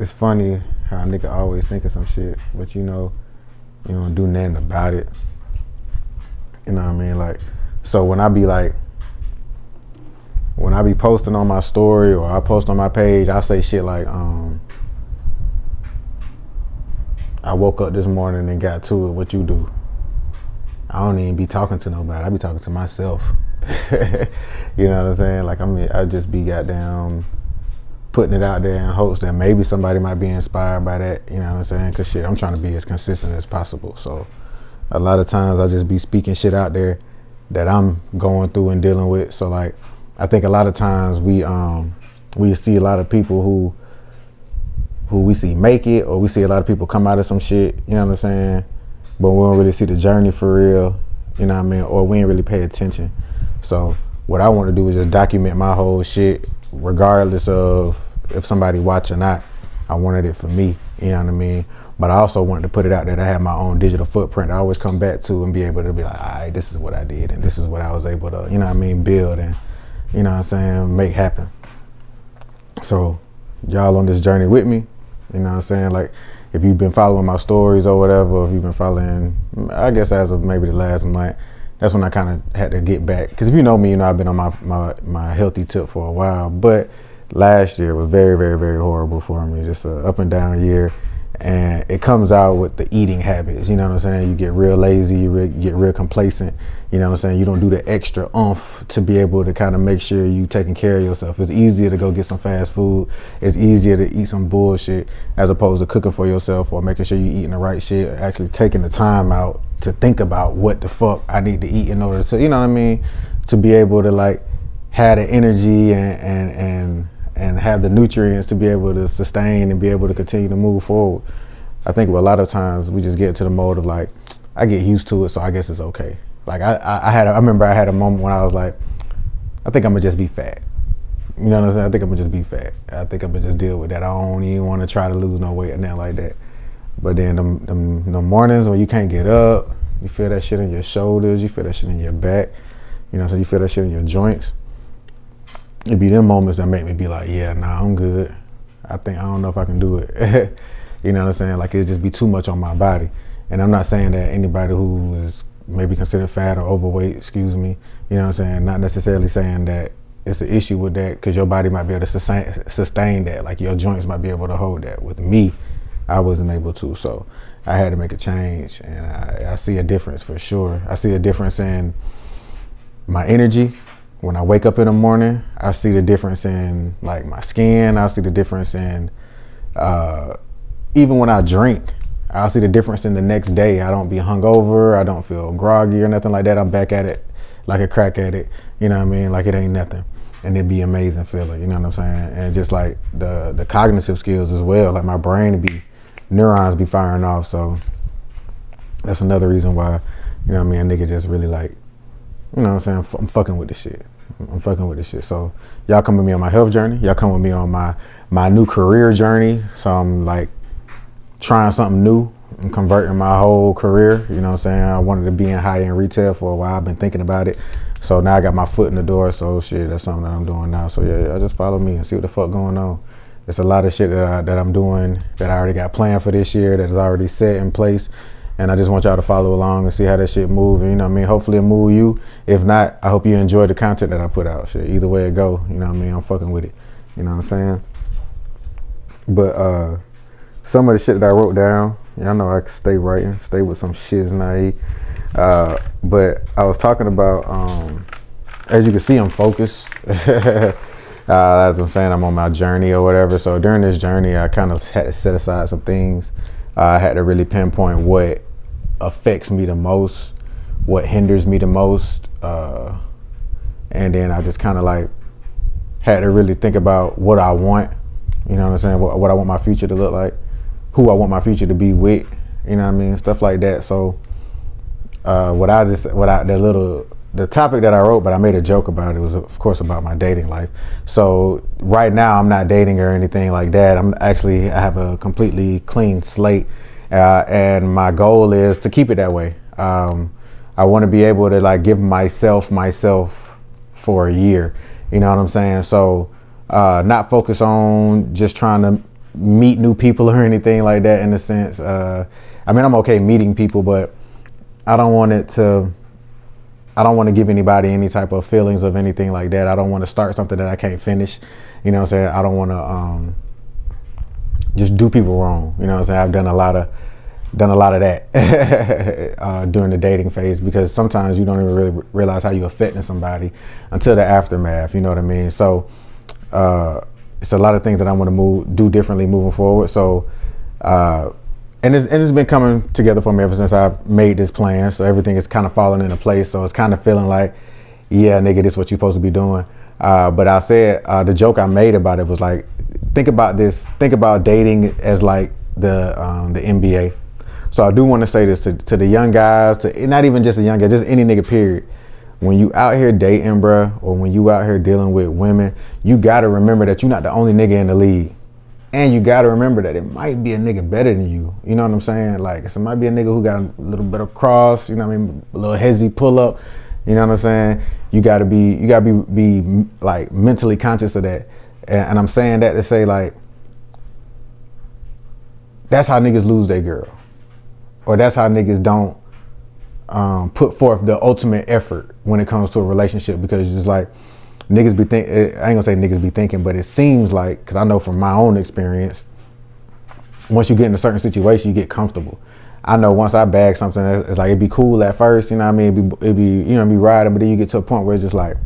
it's funny how a nigga always think of some shit, but you don't do nothing about it. You know what I mean? Like, so when I be posting on my story or I post on my page, I say shit like, I woke up this morning and got to it, what you do? I don't even be talking to nobody. I be talking to myself. You know what I'm saying? Like, I just be goddamn putting it out there in hopes that maybe somebody might be inspired by that. You know what I'm saying? Cause shit, I'm trying to be as consistent as possible. So a lot of times I just be speaking shit out there that I'm going through and dealing with. So like, I think a lot of times we see a lot of people who we see make it, or we see a lot of people come out of some shit, you know what I'm saying? But we don't really see the journey for real, you know what I mean? Or we ain't really pay attention. So what I want to do is just document my whole shit, regardless of if somebody watch or not. I wanted it for me, you know what I mean? But I also wanted to put it out there that I have my own digital footprint I always come back to and be able to be like, all right, this is what I did and this is what I was able to, you know what I mean, build and, you know what I'm saying, make happen. So y'all on this journey with me, you know what I'm saying? Like, if you've been following my stories or whatever, if you've been following, I guess as of maybe the last month, that's when I kind of had to get back. Because if you know me, you know I've been on my healthy tip for a while. But last year was very, very, very horrible for me. Just an up and down year. And it comes out with the eating habits, you know what I'm saying? You get real lazy, you get real complacent, you know what I'm saying? You don't do the extra oomph to be able to kind of make sure you taking care of yourself. It's easier to go get some fast food. It's easier to eat some bullshit as opposed to cooking for yourself or making sure you're eating the right shit, actually taking the time out to think about what the fuck I need to eat in order to, you know what I mean? To be able to like have the energy and have the nutrients to be able to sustain and be able to continue to move forward. I think a lot of times we just get into the mode of like, I get used to it, so I guess it's okay. Like I remember I had a moment when I was like, I think I'm gonna just be fat. You know what I'm saying? I think I'm gonna just be fat. I think I'm gonna just deal with that. I don't even want to try to lose no weight or nothing like that. But then the mornings when you can't get up, you feel that shit in your shoulders, you feel that shit in your back, you know, so you feel that shit in your joints. It'd be them moments that make me be like, yeah, nah, I'm good. I don't know if I can do it. You know what I'm saying? Like, it'd just be too much on my body. And I'm not saying that anybody who is maybe considered fat or overweight, excuse me, you know what I'm saying? Not necessarily saying that it's an issue with that, because your body might be able to sustain that. Like, your joints might be able to hold that. With me, I wasn't able to. So I had to make a change. And I see a difference for sure. I see a difference in my energy. When I wake up in the morning, I see the difference in like my skin. I see the difference in, even when I drink, I'll see the difference in the next day. I don't be hungover. I don't feel groggy or nothing like that. I'm back at it like a crack addict. You know what I mean? Like it ain't nothing. And it'd be amazing feeling, you know what I'm saying? And just like the cognitive skills as well. Like my brain neurons be firing off. So that's another reason why, you know what I mean, a nigga just really like, you know what I'm saying? I'm fucking with this shit. I'm fucking with this shit. So y'all come with me on my health journey. Y'all come with me on my new career journey. So I'm like trying something new and converting my whole career. You know what I'm saying? I wanted to be in high-end retail for a while. I've been thinking about it. So now I got my foot in the door. So shit, that's something that I'm doing now. So yeah, just follow me and see what the fuck going on. There's a lot of shit that I'm doing that I already got planned for this year that is already set in place. And I just want y'all to follow along and see how that shit move. And, you know what I mean? Hopefully it move you. If not, I hope you enjoy the content that I put out. Shit, either way it go, you know what I mean? I'm fucking with it. You know what I'm saying? But some of the shit that I wrote down, y'all know I can stay writing, stay with some shiznai. But I was talking about, as you can see, I'm focused. As I'm saying, I'm on my journey or whatever. So during this journey, I kind of had to set aside some things. I had to really pinpoint what affects me the most, what hinders me the most. And then I just kind of like had to really think about what I want, you know what I'm saying? What I want my future to look like, who I want my future to be with, you know what I mean? Stuff like that. So the topic that I wrote, but I made a joke about it, was of course about my dating life. So right now I'm not dating or anything like that. I have a completely clean slate, and my goal is to keep it that way. I want to be able to like give myself for a year, you know what I'm saying? So not focus on just trying to meet new people or anything like that in a sense. I mean, I'm okay meeting people, but I don't want to give anybody any type of feelings of anything like that. I don't want to start something that I can't finish. You know what I'm saying? I don't want to just do people wrong. You know what I'm saying? I've done a lot of that during the dating phase, because sometimes you don't even really realize how you're affecting somebody until the aftermath. You know what I mean? So it's a lot of things that I want to do differently moving forward. So and it's been coming together for me ever since I made this plan. So everything is kind of falling into place. So it's kind of feeling like, yeah, nigga, this is what you're supposed to be doing. But I said, the joke I made about it was like, think about this. Think about dating as like the NBA. So I do want to say this to the young guys, to not even just a young guy, just any nigga, period. When you out here dating, bruh, or when you out here dealing with women, you got to remember that you're not the only nigga in the league. And you got to remember that it might be a nigga better than you. You know what I'm saying? Like, it might be a nigga who got a little bit of cross, you know what I mean? A little hezzy pull up, you know what I'm saying? You got to be like mentally conscious of that. And I'm saying that to say, like, that's how niggas lose their girl. Or that's how niggas don't put forth the ultimate effort when it comes to a relationship, because it's like niggas be think. I ain't gonna say niggas be thinking, but it seems like, because I know from my own experience, once you get in a certain situation, you get comfortable. I know once I bag something, it's like it'd be cool at first, you know what I mean? It'd be you know, be riding, but then you get to a point where it's just like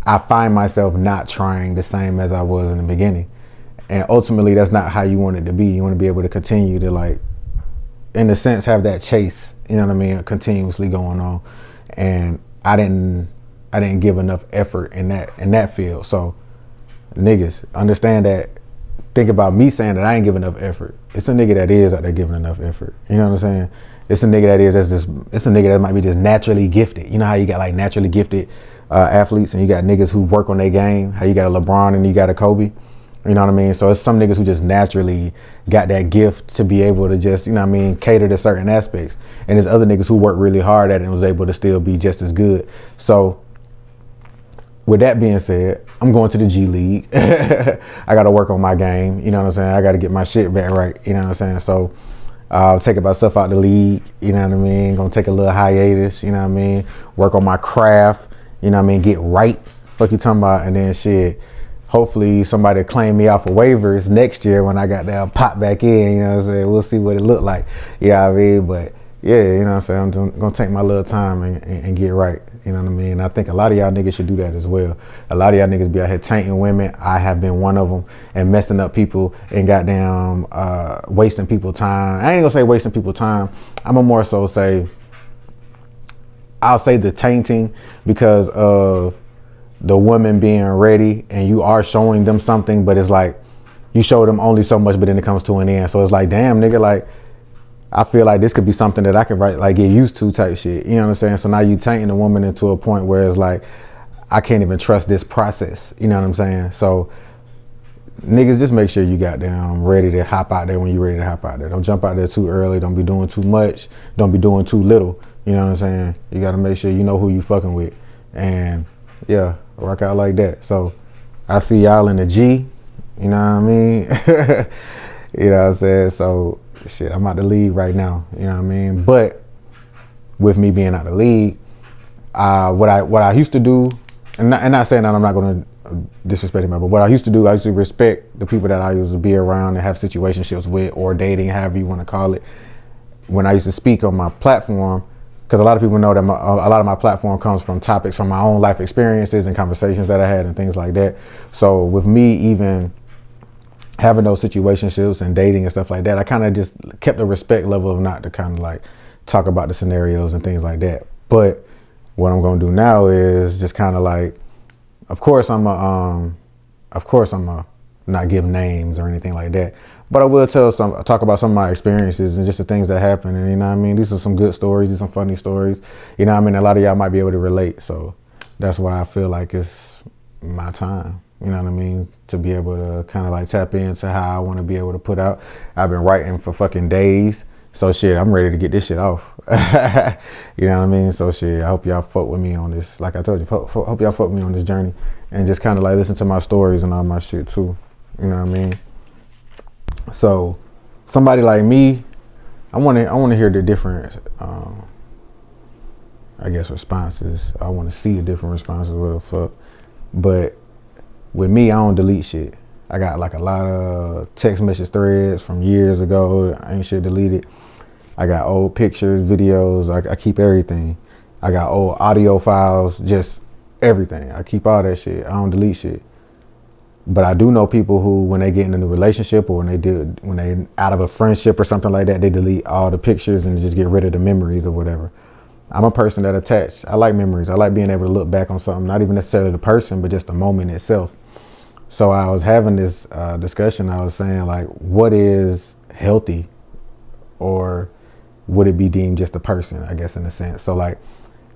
I find myself not trying the same as I was in the beginning, and ultimately that's not how you want it to be. You want to be able to continue to, like, in a sense, have that chase, you know what I mean, continuously going on. And I didn't give enough effort in that field. So niggas, understand that. Think about me saying that I ain't giving enough effort. It's a nigga that is out there giving enough effort. You know what I'm saying? It's a nigga it's a nigga that might be just naturally gifted. You know how you got like naturally gifted athletes, and you got niggas who work on their game, how you got a LeBron and you got a Kobe. You know what I mean? So it's some niggas who just naturally got that gift to be able to just, you know what I mean, cater to certain aspects. And there's other niggas who work really hard at it and was able to still be just as good. So with that being said, I'm going to the G League. I got to work on my game. You know what I'm saying? I got to get my shit back right. You know what I'm saying? So taking myself out the league. You know what I mean? Gonna take a little hiatus. You know what I mean? Work on my craft. You know what I mean? Get right. Fuck you talking about? And then shit. Hopefully somebody claim me off of waivers next year when I got that pop back in, you know what I'm saying? We'll see what it look like. You know what I mean? But yeah, you know what I'm saying? I'm gonna take my little time and get right. You know what I mean? I think a lot of y'all niggas should do that as well. A lot of y'all niggas be out here tainting women. I have been one of them, and messing up people and goddamn wasting people's time. I ain't gonna say wasting people's time. I'm gonna more so say, I'll say the tainting, because of the woman being ready, and you are showing them something, but it's like you show them only so much, but then it comes to an end. So it's like, damn, nigga, like, I feel like this could be something that I could like get used to type shit. You know what I'm saying? So now you tainting a woman into a point where it's like, I can't even trust this process. You know what I'm saying? So niggas, just make sure you goddamn ready to hop out there when you're ready to hop out there. Don't jump out there too early. Don't be doing too much. Don't be doing too little. You know what I'm saying? You got to make sure you know who you fucking with. And yeah, rock out like that. So I see y'all in the G. You know what I mean? You know what I'm saying? So shit, I'm out the league right now. You know what I mean? But with me being out the league, what I used to do, and not saying that I'm not going to disrespect him, but what I used to do, I used to respect the people that I used to be around and have situationships with, or dating, however you want to call it. When I used to speak on my platform, because a lot of people know that a lot of my platform comes from topics from my own life experiences and conversations that I had and things like that. So with me even having those situationships and dating and stuff like that, I kind of just kept a respect level of not to kind of like talk about the scenarios and things like that. But what I'm going to do now is just kind of like, of course I'm a not give names or anything like that, but I will talk about some of my experiences and just the things that happen. And you know what I mean? These are some good stories. These are some funny stories. You know what I mean? A lot of y'all might be able to relate. So that's why I feel like it's my time. You know what I mean? To be able to kind of like tap into how I want to be able to put out. I've been writing for fucking days. So shit, I'm ready to get this shit off. You know what I mean? So shit, I hope y'all fuck with me on this. Like I told you, hope y'all fuck with me on this journey and just kind of like listen to my stories and all my shit too. You know what I mean? So somebody like me, I want to hear the different, I guess, responses. I want to see the different responses. What the fuck? But with me, I don't delete shit. I got like a lot of text message threads from years ago. Ain't shit deleted. I got old pictures, videos. I keep everything. I got old audio files, just everything. I keep all that shit. I don't delete shit. But I do know people who, when they get in a new relationship or when they out of a friendship or something like that, they delete all the pictures and just get rid of the memories or whatever. I'm a person that attached. I like memories. I like being able to look back on something, not even necessarily the person, but just the moment itself. So I was having this discussion. I was saying, like, what is healthy, or would it be deemed just a person, I guess, in a sense? So, like,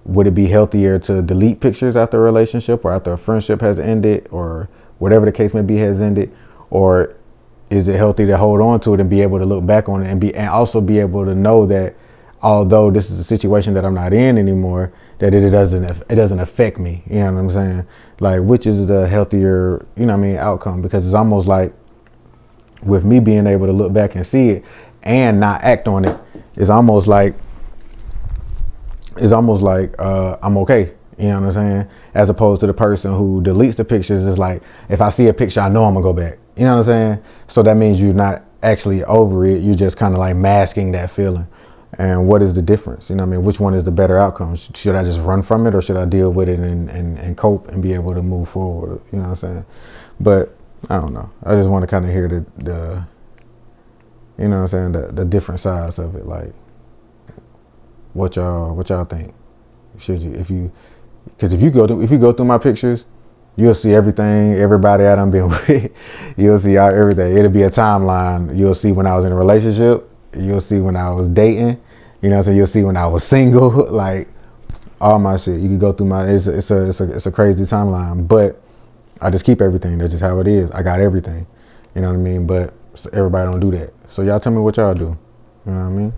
would it be healthier to delete pictures after a relationship or after a friendship has ended, or whatever the case may be has ended? Or is it healthy to hold on to it and be able to look back on it and also be able to know that although this is a situation that I'm not in anymore, that it doesn't affect me? You know what I'm saying? Like, which is the healthier, you know what I mean, outcome? Because it's almost like, with me being able to look back and see it and not act on it, it's almost like I'm okay. You know what I'm saying? As opposed to the person who deletes the pictures, is like, if I see a picture, I know I'm gonna go back. You know what I'm saying? So that means you're not actually over it. You're just kind of like masking that feeling. And what is the difference? You know what I mean? Which one is the better outcome? Should I just run from it, or should I deal with it and cope and be able to move forward? You know what I'm saying? But I don't know. I just want to kind of hear the you know what I'm saying, the different sides of it. Like, what y'all think? Should you, because if you go through my pictures, you'll see everything, everybody I done been with. You'll see everything. It'll be a timeline. You'll see when I was in a relationship. You'll see when I was dating. You know what I'm saying? You'll see when I was single. Like, all my shit. You can go through my. It's a crazy timeline. But I just keep everything. That's just how it is. I got everything. You know what I mean? But everybody don't do that. So y'all tell me what y'all do. You know what I mean?